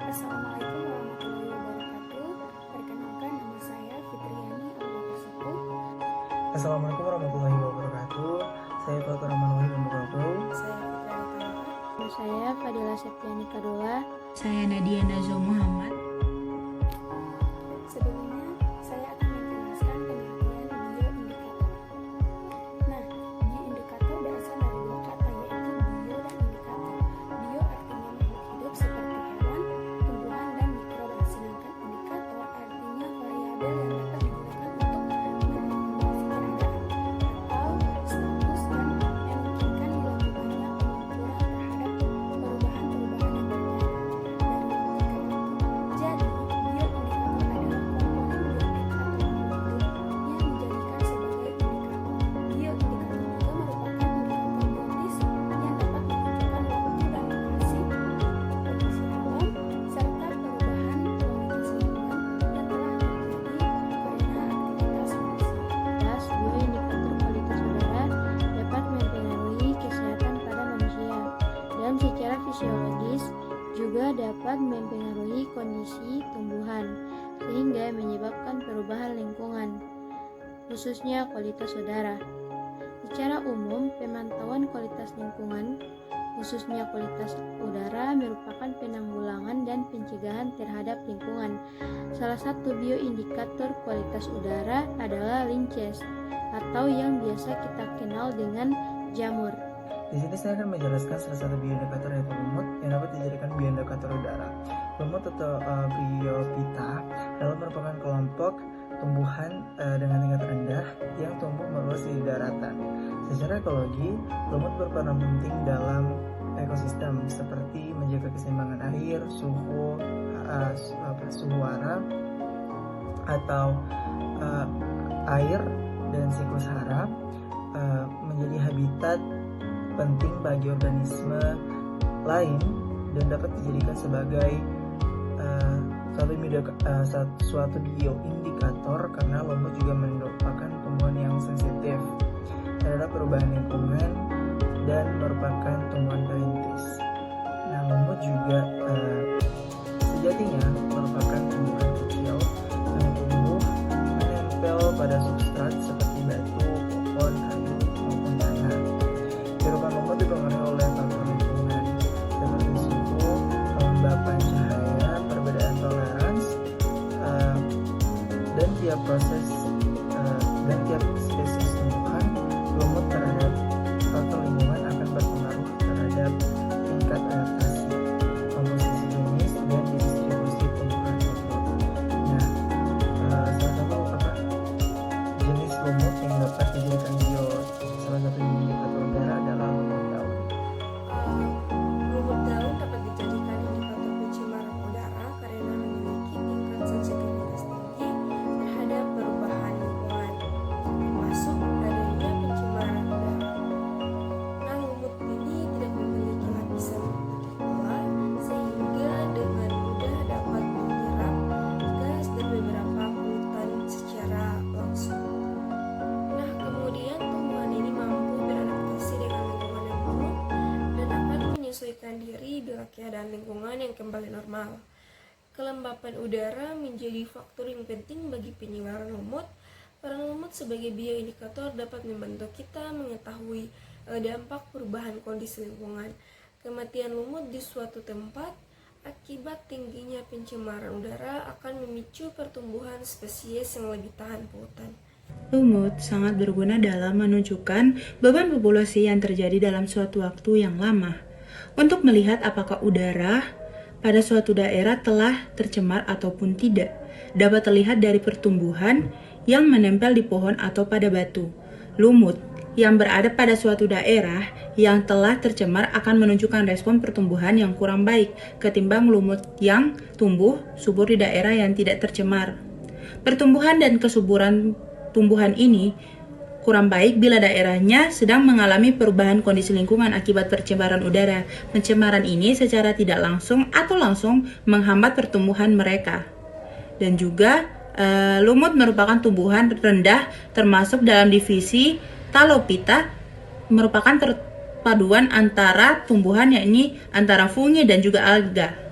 Assalamualaikum warahmatullahi wabarakatuh. Perkenalkan, nama saya Fitriani Abubakar Sepuh. Assalamualaikum warahmatullahi wabarakatuh. Saya Fatur Rahman Wahid Mukabau. Saya Fitriani Tanaka. Nama saya Fadila Septiani Kadola. Saya Nadia Nazo Muhammad. Sebelumnya, saya akan menjelaskan pengertian bioindikator. Nah, bioindikator berasal dari dua kata, yaitu bio dan indikator. Bio artinya makhluk hidup seperti hewan, tumbuhan, dan mikroba, sedangkan indikator artinya variabel yang dapat digunakan untuk mendeteksi keadaan atau status dan memungkinkan dilakukannya pengukuran terhadap perubahan-perubahan yang terjadi dari logika itu. Jadi, bioindikator adalah komponen bioindikator makhluk hidup yang dijadikan sebagai indikator. Bioindikator juga merupakan indikator biotis yang dapat menunjukkan waktu dan lokasi, kondisi alam, serta perubahan kualitas lingkungan yang telah terjadi karena aktivitas manusia. Bioindikator kualitas udara dapat mempengaruhi kesehatan pada manusia dan secara fisiologis juga dapat mempengaruhi kondisi tumbuhan sehingga menyebabkan perubahan lingkungan, khususnya kualitas udara. Secara umum, pemantauan kualitas lingkungan, khususnya kualitas udara, merupakan penanggulangan dan pencegahan terhadap lingkungan. Salah satu bioindikator kualitas udara adalah linces, atau yang biasa kita kenal dengan jamur. Di sini saya akan menjelaskan salah satu bioindikator yaitu lumut yang dapat dijadikan bioindikator udara. Lumut atau Bryophyta adalah merupakan kelompok tumbuhan dengan tingkat rendah yang tumbuh meluas di daratan. Secara ekologi, lumut berperan penting dalam ekosistem seperti menjaga keseimbangan air, suhu hara atau air dan siklus hara, menjadi habitat penting bagi organisme lain dan dapat dijadikan sebagai suatu bioindikator karena lumut juga merupakan tumbuhan yang sensitif terhadap perubahan lingkungan dan merupakan tumbuhan perintis. Nah, lumut juga sejatinya merupakan tumbuhan kecil yang tumbuh menempel pada substrat seperti batu, pohon, kayu, maupun tanah. Kehidupan lumut dipengaruhi oleh faktor lingkungan seperti suhu, kelembapan cahaya, perbedaan toleransi, dan tiap spesies tumbuhan lumut terhadap faktor lingkungan akan berpengaruh terhadap tingkat adaptasi, komposisi jenis, dan distribusi tumbuhan lumut. Nah, salah satu jenis lumut yang dapat dijadikan salah satu indikator udara adalah lumut daun. Lumut daun dapat dijadikan indikator pencemaran udara karena memiliki tingkat sensitivitas tinggi terhadap perubahan lingkungan, termasuk adanya pencemaran udara. Nah, lumut ini tidak memiliki lapisan partikel sehingga dengan mudah dapat menyerap gas dan beberapa polutan secara langsung. Nah, kemudian tumbuhan ini mampu beradaptasi dengan lingkungan yang buruk dan dapat menyesuaikan diri bila keadaan lingkungan yang kembali normal. Kelembapan udara menjadi faktor yang penting bagi penyebaran lumut. Peran lumut sebagai bioindikator dapat membantu kita mengetahui dampak perubahan kondisi lingkungan. Kematian lumut di suatu tempat akibat tingginya pencemaran udara akan memicu pertumbuhan spesies yang lebih tahan polutan. Lumut sangat berguna dalam menunjukkan beban populasi yang terjadi dalam suatu waktu yang lama. Untuk melihat apakah udara pada suatu daerah telah tercemar ataupun tidak, dapat terlihat dari pertumbuhan yang menempel di pohon atau pada batu. Lumut yang berada pada suatu daerah yang telah tercemar akan menunjukkan respon pertumbuhan yang kurang baik ketimbang lumut yang tumbuh subur di daerah yang tidak tercemar. Pertumbuhan dan kesuburan tumbuhan ini kurang baik bila daerahnya sedang mengalami perubahan kondisi lingkungan akibat pencemaran udara. Pencemaran ini secara tidak langsung atau langsung menghambat pertumbuhan mereka. Dan juga lumut merupakan tumbuhan rendah termasuk dalam divisi Talophyta, merupakan perpaduan antara tumbuhan yakni antara fungi dan juga alga.